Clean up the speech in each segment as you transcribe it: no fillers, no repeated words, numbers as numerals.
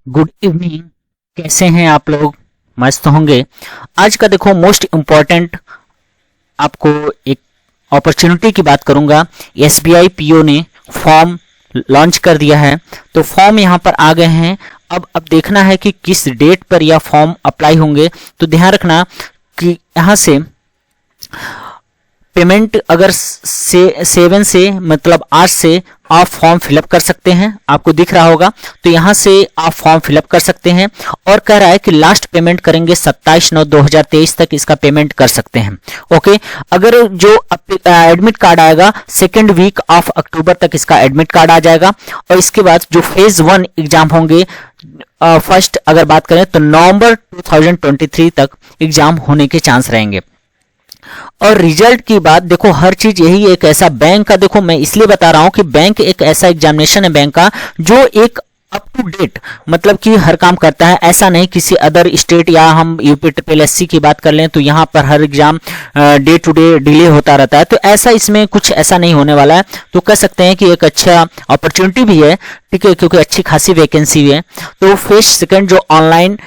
Good evening. कैसे हैं आप लोग? मस्त होंगे। आज का देखो मोस्ट इम्पॉर्टेंट आपको एक अपॉर्चुनिटी की बात करूंगा। एसबीआई पीओ ने फॉर्म लॉन्च कर दिया है, तो फॉर्म यहाँ पर आ गए हैं। अब देखना है कि किस डेट पर यह फॉर्म अप्लाई होंगे। तो ध्यान रखना कि यहाँ से पेमेंट अगर से 7 से मतलब आज से आप फॉर्म फिलअप कर सकते हैं। आपको दिख रहा होगा, तो यहाँ से आप फॉर्म फिलअप कर सकते हैं। और कह रहा है कि लास्ट पेमेंट करेंगे 27/9/2023 तक इसका पेमेंट कर सकते हैं। ओके, अगर जो एडमिट कार्ड आएगा 2nd वीक ऑफ अक्टूबर तक इसका एडमिट कार्ड आ जाएगा। और इसके बाद जो फेज 1 एग्जाम होंगे फर्स्ट अगर बात करें तो नवंबर 2023 तक एग्जाम होने के चांस रहेंगे। और रिजल्ट की बात देखो, हर चीज यही एक ऐसा बैंक का, देखो मैं इसलिए बता रहा हूं कि बैंक एक ऐसा एग्जामिनेशन है बैंक का जो एक अप टू डेट मतलब कि हर काम करता है। ऐसा नहीं किसी अदर स्टेट या हम यूपीपीएससी की बात कर लें तो यहाँ पर हर exam day to day delay होता रहता है। तो ऐसा इसमें कुछ ऐसा नहीं होने वाला है। तो कह सकते हैं कि एक अच्छा अपॉर्चुनिटी भी है, ठीक है, क्योंकि अच्छी खासी वैकेंसी भी है। तो फेज 2 जो ऑनलाइन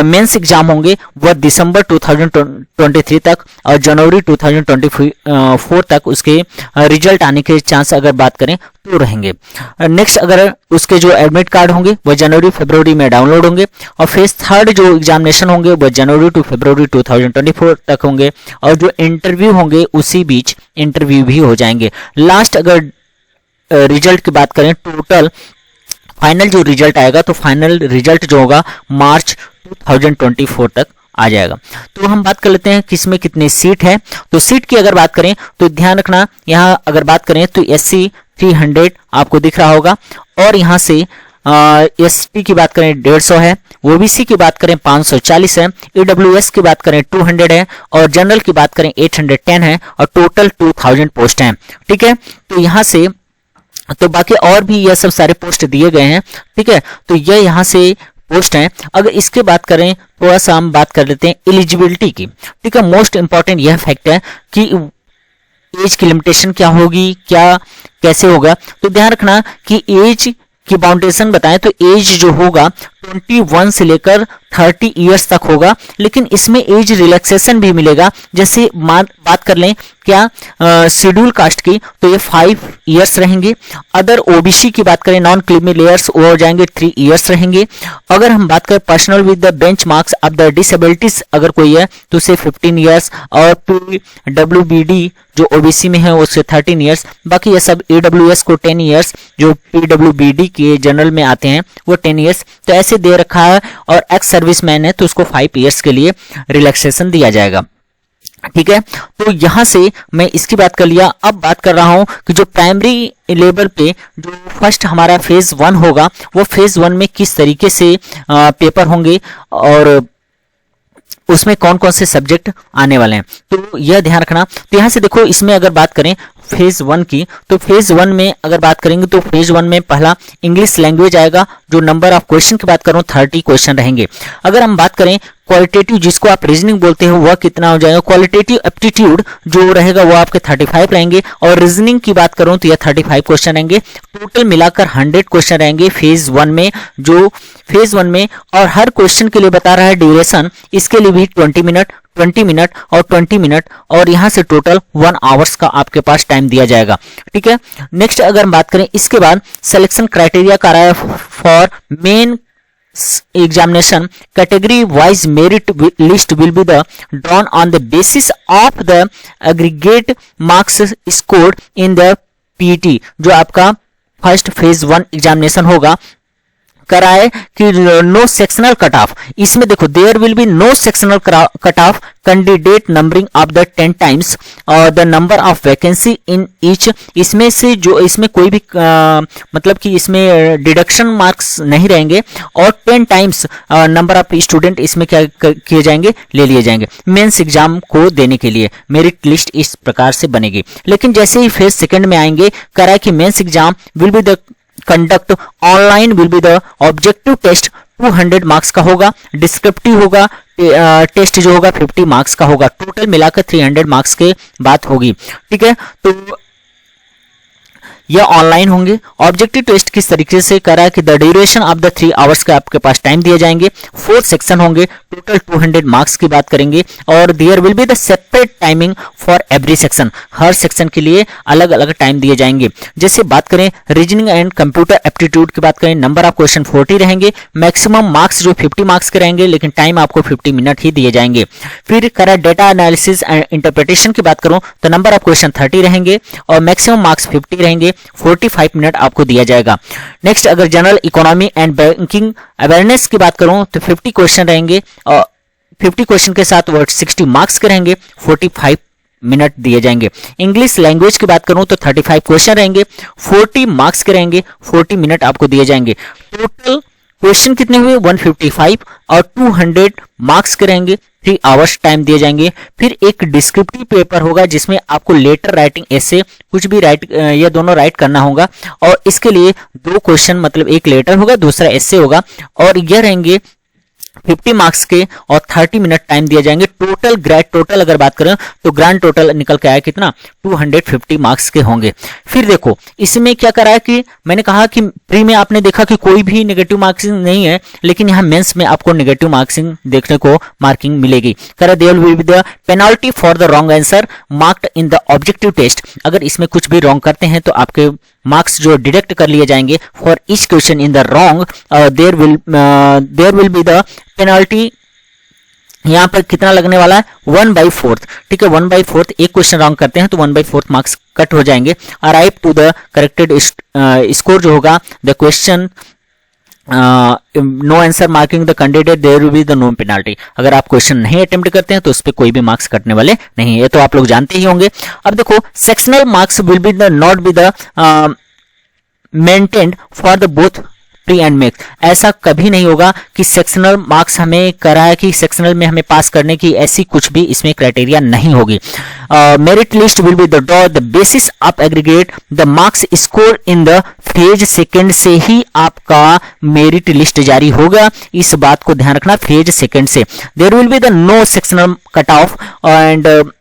मेंस एग्जाम होंगे वह दिसंबर 2023 तक और जनवरी 2024 तक उसके रिजल्ट आने के चांस अगर बात करें तो रहेंगे। नेक्स्ट अगर उसके जो एडमिट कार्ड होंगे वह जनवरी फरवरी में डाउनलोड होंगे। और फेज 3 जो एग्जामिनेशन होंगे वह जनवरी टू फरवरी 2024 तक होंगे। और जो इंटरव्यू होंगे उसी बीच इंटरव्यू भी हो जाएंगे। लास्ट अगर रिजल्ट की बात करें, टोटल फाइनल जो रिजल्ट आएगा तो फाइनल रिजल्ट जो होगा मार्च 2024 तक आ जाएगा। तो हम बात कर लेते हैं किसमें कितनी सीट है। तो सीट की अगर बात करें तो ध्यान रखना, यहाँ अगर बात करें तो SC 300 आपको दिख रहा होगा। और यहाँ से ST की बात करें 150 है, OBC की बात करें 540 है, EWS की बात करें 200 है और जनरल की बात करें 810 है और टोटल 2000 पोस्ट हैं। ठीक है, तो यहाँ से तो बाकी और भी यह सब सारे पोस्ट दिए गए हैं। ठीक है, तो यह यहाँ से पोस्ट हैं। अगर इसके बात करें थोड़ा सा हम बात कर लेते हैं एलिजिबिलिटी की। ठीक है, मोस्ट इंपॉर्टेंट यह फैक्ट है कि एज की लिमिटेशन क्या होगी, क्या कैसे होगा। तो ध्यान रखना कि एज की बाउंडेशन बताएं तो एज जो होगा 21 से लेकर 30 इयर्स तक होगा। लेकिन इसमें एज रिलैक्सेशन भी मिलेगा। जैसे बात कर लें क्या शेड्यूल कास्ट की तो ये 5 इयर्स रहेंगे। अदर OBC की बात करें नॉन क्रीमी लेयर्स वो हो जाएंगे 3 इयर्स रहेंगे। अगर हम बात करें personal with the bench marks of the disabilities अगर कोई है तो उसे 15 इयर्स और PWBD जो OBC में है उससे 13 इयर्स। बाकी ये सब EWS को 10 इयर्स, जो PWBD के जनरल में आते हैं वो 10 इयर्स। तो ऐसे दे रखा है। और एक्स सर्विसमैन है तो उसको 5 इयर्स के लिए रिलैक्सेशन दिया जाएगा। ठीक है, तो यहां से मैं इसकी बात कर लिया। अब बात कर रहा हूं कि जो प्राइमरी लेवल पे जो फर्स्ट हमारा फेज 1 होगा वो फेज 1 में किस तरीके से पेपर होंगे और उसमें कौन कौन से सब्जेक्ट आने वाले हैं, तो यह ध्यान रखना। तो यहाँ से देखो, इसमें अगर बात करें फेज 1 की तो फेज 1 में अगर बात करेंगे तो फेज 1 में पहला इंग्लिश लैंग्वेज आएगा। जो नंबर ऑफ क्वेश्चन की बात करूं 30 क्वेश्चन रहेंगे। अगर हम बात करें क्वालिटेटिव जिसको आप रीजनिंग बोलते हो वह कितना हो जाएगा, क्वालिटेटिव एप्टीट्यूड जो रहेगा वो आपके 35 रहेंगे। और रीजनिंग की बात करूं तो यह 35 क्वेश्चन रहेंगे। टोटल मिलाकर 100 क्वेश्चन रहेंगे फेज 1 में, जो फेज 1 में। और हर क्वेश्चन के लिए बता रहा है ड्यूरेशन, इसके लिए भी 20 मिनट 20 मिनट और 20 मिनट और यहाँ से टोटल 1 आवर्स का आपके पास टाइम दिया जाएगा। ठीक है, नेक्स्ट अगर हम बात करें इसके बाद सिलेक्शन क्राइटेरिया का रहा है for main examination category wise merit list will be the drawn on the basis of the aggregate marks scored in the PET जो आपका फर्स्ट फेज 1 एग्जामिनेशन होगा। कराए कि नो सेक्शनल कट ऑफ, इसमें देखो there will be no sectional cut off candidate numbering of the 10 times और the number of vacancy in each. इसमें से जो इसमें कोई भी मतलब कि इसमें डिडक्शन मार्क्स नहीं रहेंगे और 10 टाइम्स नंबर ऑफ स्टूडेंट इसमें क्या किए जाएंगे, ले लिए जाएंगे मेंस एग्जाम को देने के लिए। मेरिट लिस्ट इस प्रकार से बनेगी। लेकिन जैसे ही फेज 2 में आएंगे कराए कि mains exam will be the conduct online will be the objective test 200 marks का होगा, डिस्क्रिप्टिव होगा टेस्ट जो होगा 50 मार्क्स का होगा। टोटल मिलाकर 300 मार्क्स के बात होगी। ठीक है, तो यह ऑनलाइन होंगे। ऑब्जेक्टिव टेस्ट किस तरीके से करा है कि the duration of the 3 hours का आपके पास टाइम दिए जाएंगे। 4 सेक्शन होंगे, टोटल 200 मार्क्स की बात करेंगे और there will be the separate timing for every section, हर सेक्शन के लिए अलग अलग टाइम दिए जाएंगे। जैसे बात करें रीजनिंग एंड कंप्यूटर एप्टीट्यूड की बात करें, नंबर ऑफ क्वेश्चन 40 रहेंगे, मैक्सिमम मार्क्स जो 50 मार्क्स के रहेंगे, लेकिन टाइम आपको 50 मिनट ही दिए जाएंगे। फिर करा डेटा एनालिसिस एंड इंटरप्रिटेशन की बात करूं तो नंबर ऑफ क्वेश्चन 30 रहेंगे और मैक्सिमम मार्क्स 50 रहेंगे, 45 मिनट आपको दिया जाएगा। नेक्स्ट अगर general economy and banking awareness की बात करूं तो 50 क्वेश्चन रहेंगे और 50 क्वेश्चन के साथ वर्ड 60 मार्क्स के रहेंगे, 45 मिनट दिए जाएंगे। इंग्लिश लैंग्वेज की बात करूं तो 35 क्वेश्चन रहेंगे, 40 मार्क्स के रहेंगे, 40 मिनट आपको दिए जाएंगे। टोटल क्वेश्चन कितने हुए 155 और 200 मार्क्स के रहेंगे, 3 आवर्स टाइम दिए जाएंगे। फिर एक डिस्क्रिप्टिव पेपर होगा जिसमें आपको लेटर राइटिंग ऐसे कुछ भी ये दोनों राइट करना होगा और इसके लिए 2 क्वेश्चन मतलब एक लेटर होगा दूसरा ऐसे होगा और यह रहेंगे 50 मार्क्स के और 30 मिनट टाइम दिए जाएंगे। टोटल अगर बात करें तो ग्रैंड टोटल निकल के आया कितना 250 मार्क्स के होंगे। फिर देखो इसमें क्या करा है कि मैंने कहा कि प्री में आपने देखा कि कोई भी नेगेटिव मार्किंग नहीं है, लेकिन यहाँ मेंस में आपको नेगेटिव मार्किंग देखने को मार्किंग मिलेगी। करा there will be the penalty for the wrong answer marked in the objective test. अगर इसमें कुछ भी रॉन्ग करते हैं तो आपके मार्क्स जो डिडक्ट कर लिए जाएंगे। For each question in the wrong there will be the penalty. यहाँ पर कितना लगने वाला है 1/4, ठीक है 1/4। एक क्वेश्चन रॉन्ग करते हैं तो 1/4 मार्क्स कट हो जाएंगे। Arrive to the corrected score जो होगा the question no answer marking the candidate there will be the no penalty. अगर आप क्वेश्चन नहीं अटेम्प्ट करते हैं तो उस पर कोई भी मार्क्स कटने वाले नहीं है, ये तो आप लोग जानते ही होंगे। अब देखो sectional marks will be the not be the maintained for the both pre and makes. ऐसा कभी नहीं होगा कि सेक्शनल मार्क्स हमें करा है कि सेक्शनल में हमें पास करने की, ऐसी कुछ भी इसमें क्राइटेरिया नहीं होगी। Merit list will be the basis of aggregate the marks score in the phase second से ही आपका मेरिट लिस्ट जारी होगा। इस बात को ध्यान रखना, फेज सेकंड से। There will be the no sectional cut off and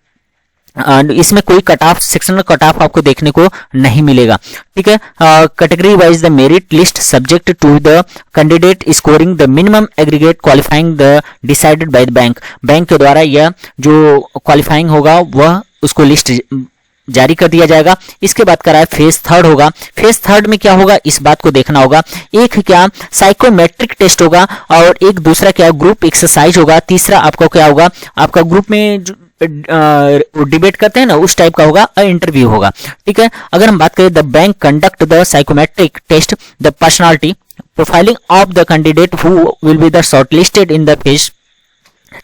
इसमें कोई cut off sectional cut off आपको देखने को नहीं मिलेगा, ठीक है। Category wise the merit list subject to the candidate scoring the minimum aggregate qualifying the decided by the bank. Bank के द्वारा यह जो क्वालिफाइंग होगा वह उसको लिस्ट जारी कर दिया जाएगा। इसके बाद करा है फेज थर्ड होगा। फेज थर्ड में क्या होगा इस बात को देखना होगा। एक क्या साइकोमेट्रिक टेस्ट होगा और एक दूसरा क्या ग्रुप एक्सरसाइज होगा। तीसरा आपका क्या होगा, आपका ग्रुप में डिबेट करते हैं ना उस टाइप का होगा, इंटरव्यू होगा, ठीक है। अगर हम बात करें the bank conduct the psychometric test the personality profiling of the candidate who will be the shortlisted in the phase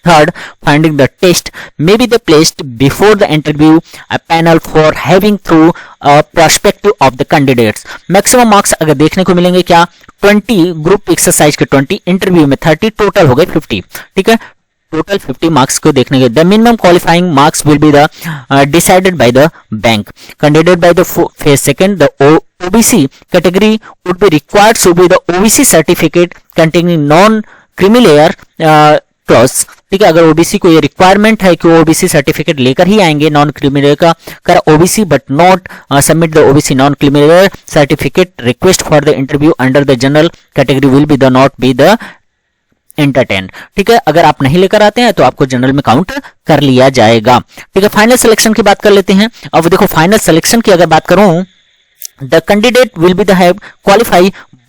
third, finding the test may be the placed before the interview a panel for having through a perspective of the candidates। maximum marks अगर देखने को मिलेंगे क्या 20, group exercise के 20, interview में 30, total हो गए 50, ठीक है। टोटल 50 मार्क्स को देखने के the minimum qualifying marks will be the decided by the bank. Candidate by the phase second the OBC category would be required to be the OBC certificate containing non creamy layer clause, ठीक है। अगर OBC को ये requirement है कि वो OBC certificate लेकर ही आएंगे नॉन क्रिमिनल का, कर OBC but not submit the OBC non criminal certificate request for the interview under the general category will be the not be the entertain, ठीक है। अगर आप नहीं लेकर आते हैं तो आपको जनरल में काउंट कर लिया जाएगा, ठीक है। फाइनल सिलेक्शन की बात कर लेते हैं। अब देखो फाइनल सिलेक्शन की अगर बात करूं the candidate will be the have qualify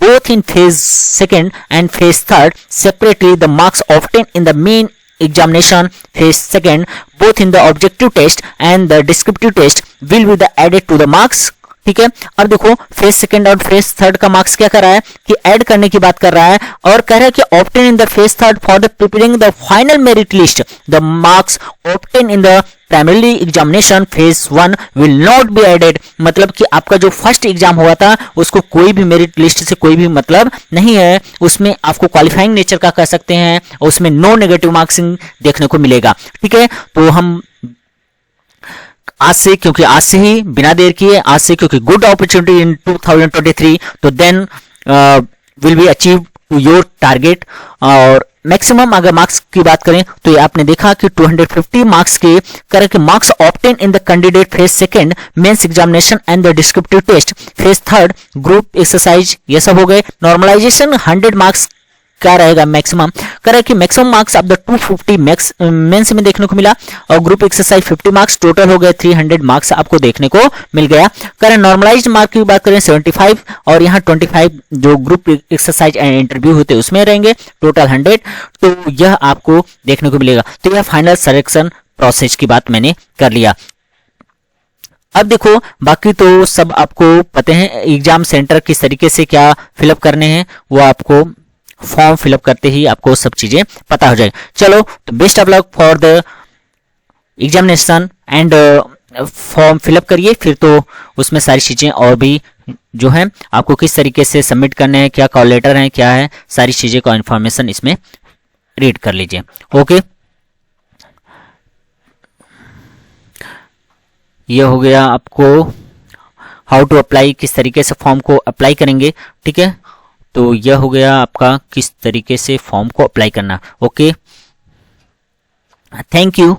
both in phase second and phase third separately. The marks obtained in the main examination phase second both in the objective test and the descriptive test will be the added to the marks, ठीक है। अब देखो phase second और phase third का marks क्या कर रहा है कि ऐड करने की बात कर रहा है और कह रहा है कि obtain in the phase third for the preparing the final merit list the marks obtain in the primary examination phase 1 will not be added. मतलब कि आपका जो फर्स्ट एग्जाम हुआ था उसको कोई भी मेरिट लिस्ट से कोई भी मतलब नहीं है, उसमें आपको क्वालिफाइंग नेचर का कह सकते हैं और उसमें नो नेगेटिव मार्क्सिंग देखने को मिलेगा, ठीक है। तो हम आज से, क्योंकि आज से ही बिना देर किए आज से, क्योंकि गुड अपॉर्चुनिटी इन 2023, तो then will be achieve to your target. और मैक्सिमम अगर मार्क्स की बात करें तो ये आपने देखा कि 250 मार्क्स के correct marks obtain in the candidate phase second mains examination and the descriptive test phase third group exercise, ये सब हो गए। नॉर्मलाइजेशन 100 मार्क्स क्या रहेगा मैक्सिमम, करेक्ट कि मैक्सिमम मार्क्स अब द 250 मैक्स मेंस में देखने को मिला और ग्रुप एक्सरसाइज 50 मार्क्स, टोटल हो गए 300 मार्क्स आपको देखने को मिल गया। करेक्ट नॉर्मलाइज्ड मार्क की बात करें 75 और यहाँ 25 जो ग्रुप एक्सरसाइज एंड इंटरव्यू होते हैं उसमें रहेंगे, टोटल 100, तो यह आपको देखने को मिलेगा। तो यह फाइनल सिलेक्शन प्रोसेस की बात मैंने कर लिया। अब देखो बाकी तो सब आपको पता है, एग्जाम सेंटर किस तरीके से क्या फिलअप करने हैं वो आपको फॉर्म फिलअप करते ही आपको सब चीजें पता हो जाएगी। चलो तो best of luck for the examination and form fill up करिए, फिर तो उसमें सारी चीजें और भी जो है आपको किस तरीके से सबमिट करने हैं, क्या कॉल लेटर है, क्या है, सारी चीजें का इंफॉर्मेशन इसमें रीड कर लीजिए। ओके, ये हो गया आपको हाउ टू अप्लाई, किस तरीके से फॉर्म को अप्लाई करेंगे। ठीक है, तो यह हो गया आपका किस तरीके से फॉर्म को अप्लाई करना। Okay, thank you.